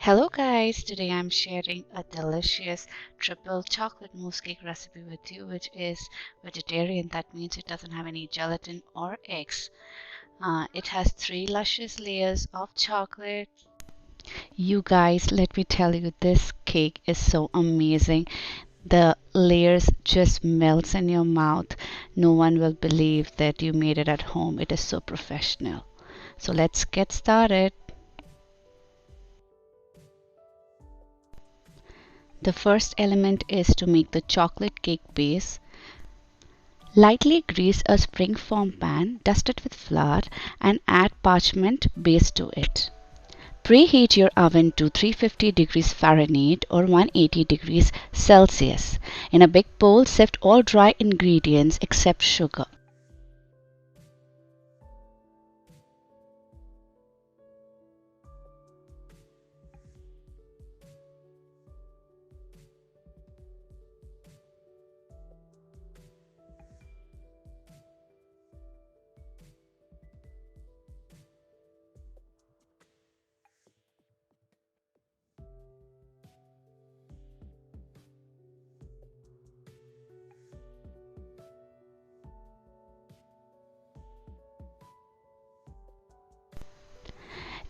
Hello guys, today I'm sharing a delicious triple chocolate mousse cake recipe with you, which is vegetarian. That means it doesn't have any gelatin or eggs. It has three luscious layers of chocolate. You guys, let me tell you, this cake is so amazing. The layers just melts in your mouth. No one will believe that you made it at home. It is so professional. So let's get started. The first element is to make the chocolate cake base. Lightly grease a spring-form pan, dust it with flour, and add parchment base to it. Preheat your oven to 350 degrees Fahrenheit or 180 degrees Celsius. In a big bowl, sift all dry ingredients except sugar.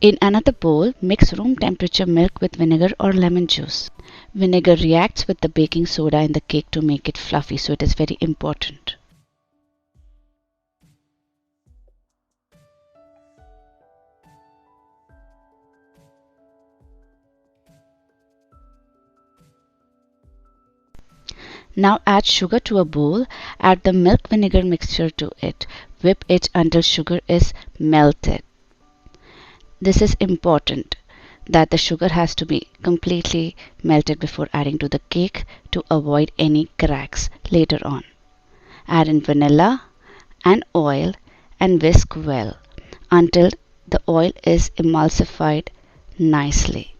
In another bowl, mix room temperature milk with vinegar or lemon juice. Vinegar reacts with the baking soda in the cake to make it fluffy, so it is very important. Now add sugar to a bowl, add the milk vinegar mixture to it. Whip it until sugar is melted. This is important that the sugar has to be completely melted before adding to the cake to avoid any cracks later on. Add in vanilla and oil and whisk well until the oil is emulsified nicely.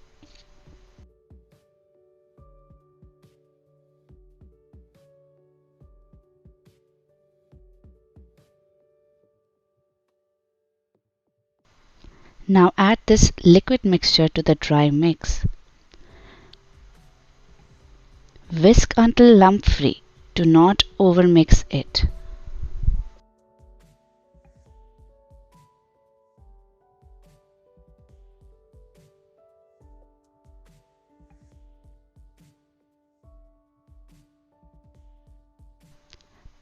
Now add this liquid mixture to the dry mix. Whisk until lump free. Do not overmix it.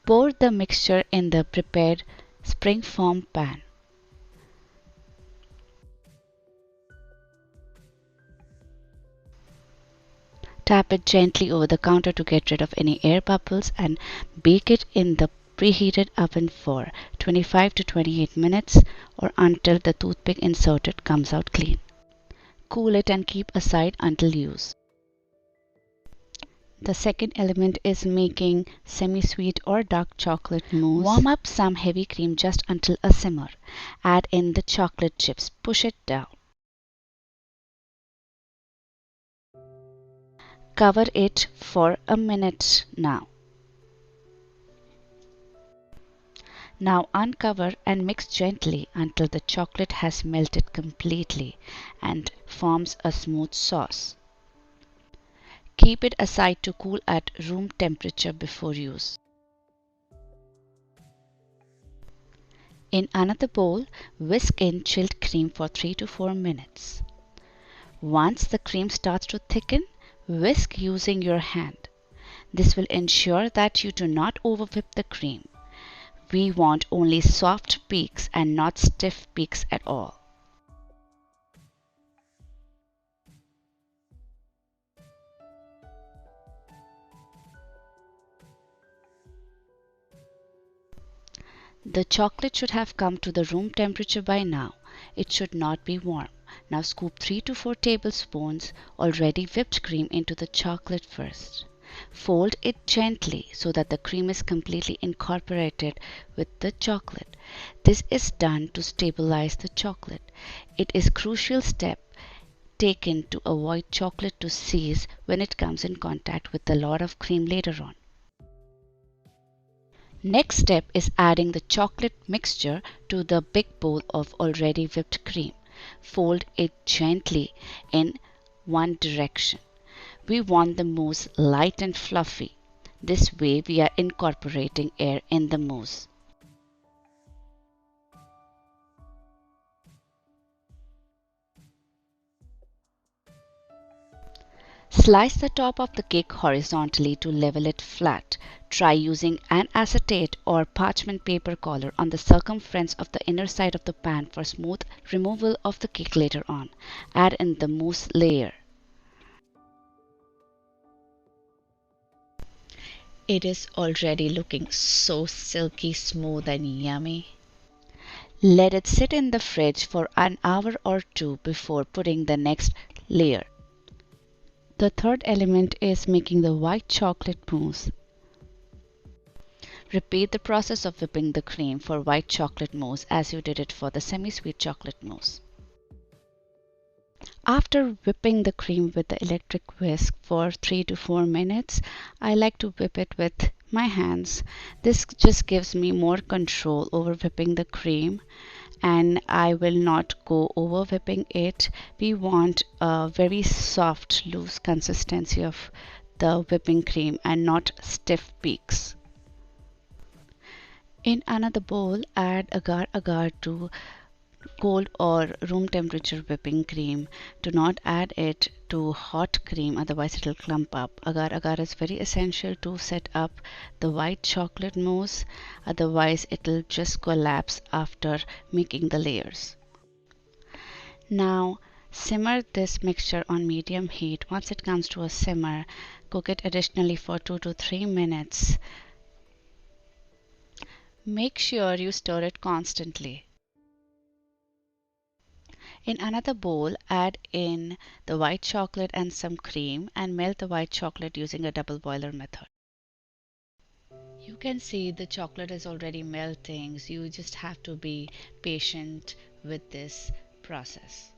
Pour the mixture in the prepared spring-form pan. Tap it gently over the counter to get rid of any air bubbles and bake it in the preheated oven for 25 to 28 minutes or until the toothpick inserted comes out clean. Cool it and keep aside until use. The second element is making semi-sweet or dark chocolate mousse. Warm up some heavy cream just until a simmer. Add in the chocolate chips. Push it down. Cover it for a minute now. Now uncover and mix gently until the chocolate has melted completely and forms a smooth sauce. Keep it aside to cool at room temperature before use. In another bowl, whisk in chilled cream for 3 to 4 minutes. Once the cream starts to thicken, whisk using your hand. This will ensure that you do not overwhip the cream. We want only soft peaks and not stiff peaks at all. The chocolate should have come to the room temperature by now. It should not be warm. Now scoop 3 to 4 tablespoons already whipped cream into the chocolate first. Fold it gently so that the cream is completely incorporated with the chocolate. This is done to stabilize the chocolate. It is a crucial step taken to avoid chocolate to seize when it comes in contact with a lot of cream later on. Next step is adding the chocolate mixture to the big bowl of already whipped cream. Fold it gently in one direction. We want the mousse light and fluffy. This way we are incorporating air in the mousse. Slice the top of the cake horizontally to level it flat. Try using an acetate or parchment paper collar on the circumference of the inner side of the pan for smooth removal of the cake later on. Add in the mousse layer. It is already looking so silky smooth and yummy. Let it sit in the fridge for an hour or two before putting the next layer. The third element is making the white chocolate mousse. Repeat the process of whipping the cream for white chocolate mousse as you did it for the semi-sweet chocolate mousse. After whipping the cream with the electric whisk for 3 to 4 minutes, I like to whip it with my hands. This just gives me more control over whipping the cream, and I will not go over whipping it. We want a very soft, loose consistency of the whipping cream and not stiff peaks. In another bowl, add agar-agar to cold or room temperature whipping cream. Do not add it to hot cream, otherwise it will clump up. Agar-agar is very essential to set up the white chocolate mousse, otherwise it will just collapse after making the layers. Now simmer this mixture on medium heat. Once it comes to a simmer, cook it additionally for 2 to 3 minutes. Make sure you stir it constantly. In another bowl, add in the white chocolate and some cream and melt the white chocolate using a double boiler method. You can see the chocolate is already melting, so you just have to be patient with this process.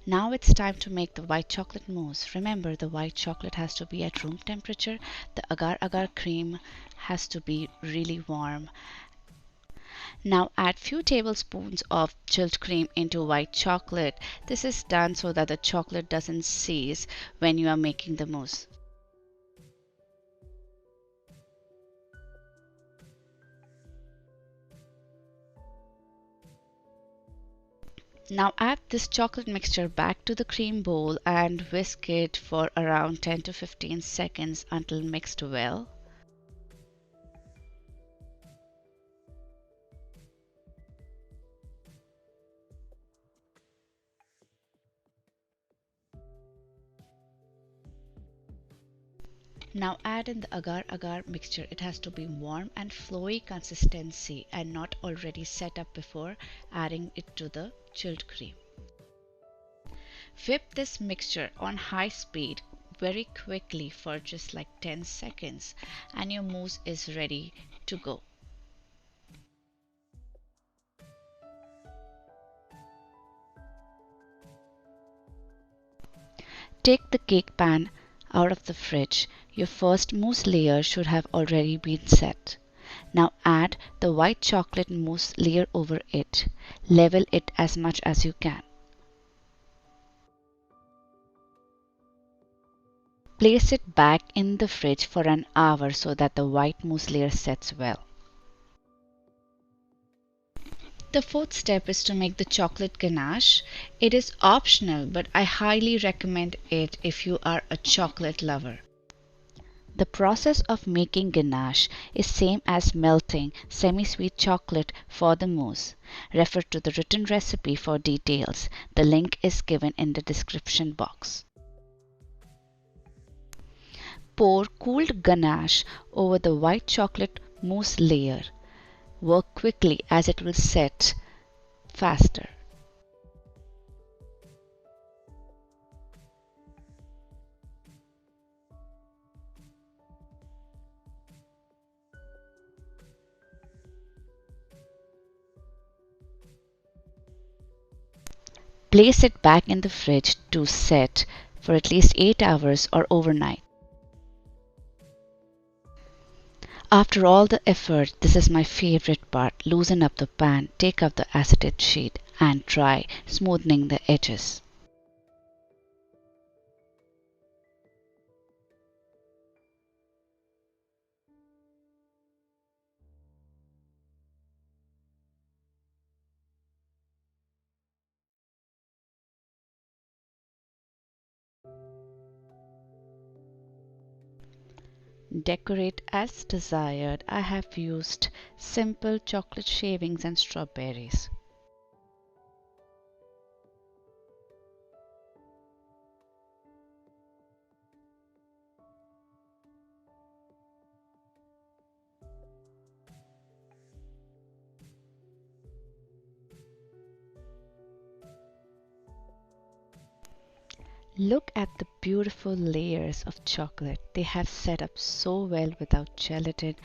Now it's time to make the white chocolate mousse. Remember, the white chocolate has to be at room temperature. The agar-agar cream has to be really warm. Now add few tablespoons of chilled cream into white chocolate. This is done so that the chocolate doesn't seize when you are making the mousse. Now add this chocolate mixture back to the cream bowl and whisk it for around 10 to 15 seconds until mixed well. Now add in the agar-agar mixture. It has to be warm and flowy consistency and not already set up before adding it to the chilled cream. Whip this mixture on high speed very quickly for just like 10 seconds and your mousse is ready to go. Take the cake pan out of the fridge. Your first mousse layer should have already been set. Now add the white chocolate mousse layer over it. Level it as much as you can. Place it back in the fridge for an hour so that the white mousse layer sets well. The fourth step is to make the chocolate ganache. It is optional, but I highly recommend it if you are a chocolate lover. The process of making ganache is same as melting semi-sweet chocolate for the mousse. Refer to the written recipe for details. The link is given in the description box. Pour cooled ganache over the white chocolate mousse layer. Work quickly as it will set faster. Place it back in the fridge to set for at least 8 hours or overnight. After all the effort, this is my favorite part. Loosen up the pan, take out the acetate sheet and try smoothing the edges. Decorate as desired. I have used simple chocolate shavings and strawberries. Look at the beautiful layers of chocolate they have set up so well without gelatin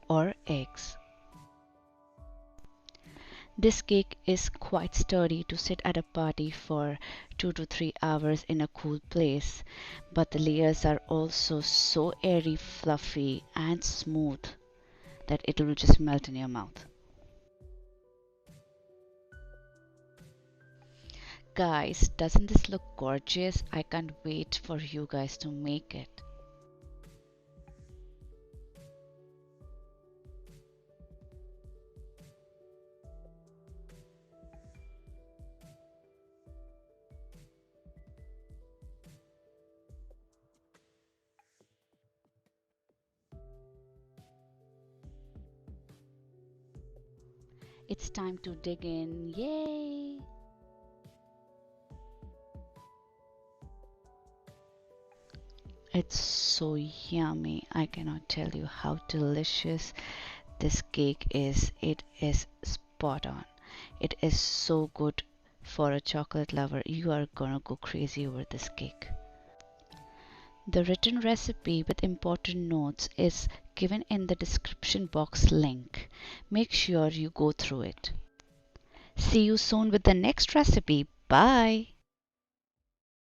or eggs. This cake is quite sturdy to sit at a party for 2 to 3 hours in a cool place, but the layers are also so airy, fluffy, and smooth that it will just melt in your mouth. Guys, doesn't this look gorgeous? I can't wait for you guys to make it. It's time to dig in. Yay! It's so yummy. I cannot tell you how delicious this cake is. It is spot on. It is so good for a chocolate lover. You are gonna go crazy over this cake. The written recipe with important notes is given in the description box link. Make sure you go through it. See you soon with the next recipe. Bye.